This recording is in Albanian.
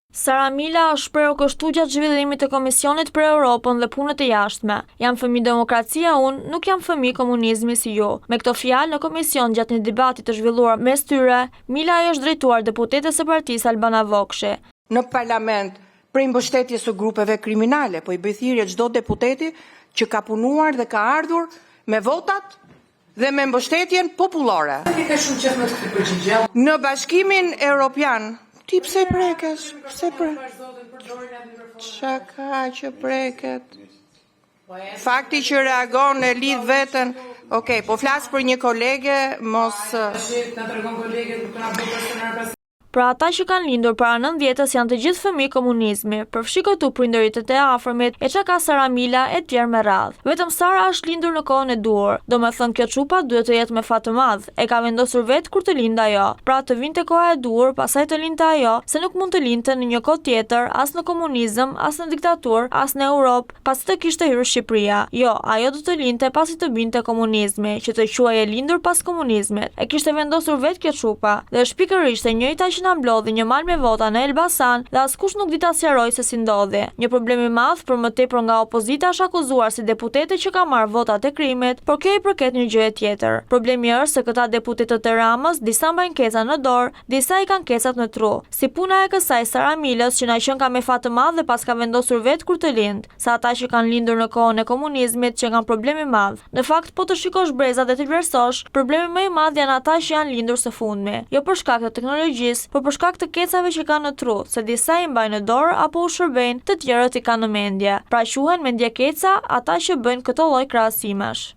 Sara Mila është shprehur kështu gjatë zhvillimit të Komisionit për Europën dhe Punët e Jashtme. Jam fëmijë demokracia unë, nuk jam fëmijë komunizmi si ju. Me këto fjalë në komision gjatë një debati të zhvilluar mes tyre, Mila i është drejtuar deputetes së Partisë Albana Vokshi. Në parlament, për mbështetjes së grupeve kriminale, po i bëj thirrje çdo deputeti që ka punuar dhe ka ardhur me votat dhe me mbështetjen popullore. Në Bashkimin Evropian. Ti pse prekesh? Pse Qa ka që preket? Fakti që reagon e lidh veten. Okej, po flas për një kolege, mos Pra ata që kanë lindur para 9 vjetës janë të gjithë fëmijë komunizmi, përfshi këtu prindërit e afërmit, e çka ka Sara Mila e tjerë me radhë. Vetëm Sara është lindur në kohën e duhur. Domethënë kjo çupa duhet të jetë me fat të madh. E ka vendosur vetë kur të lindë ajo. Pra të vinte koha e duhur, pastaj të lindte ajo, se nuk mund të lindte në një kohë tjetër, as në komunizëm, as në diktaturë, as në Europë, pasi të kishte hyrë Shqipëria. Jo, ajo do të lindte pasi të binte komunizmi, që të quajë lindur pas komunizmit. E kishte vendosur vetë kjo çupa, dhe është pikërisht e njëjta që na mblodhi një mal me vota në Elbasan dhe askush nuk di ta sqarojë se si ndodhi. Një problem i madh për më tepër nga opozita është akuzuar si deputete që ka marrë votat e krimit, por kjo i përket një gjëje tjetër. Problemi është se këta deputetët e Ramës, disa mbajnë keca në dorë, disa i kanë kecat në tru. Si puna e kësaj Sara Milës që na qen ka me fat të madh dhe pas ka vendosur vetë kur të lind, sa ata që kanë lindur në kohën e komunizmit që kanë problem i madh. Në fakt po të shikosh brezat dhe të vlerësosh, problemi më i madh janë ata që janë lindur së fundmi, jo për shkak të teknologjisë, por për shkak të kecave që kanë në tru, se disa i mbajnë në dorë apo u shërbejnë, të tjerët i kanë në mendje. Pra quhen mendje keca ata që bëjnë këto lloj krahasimesh.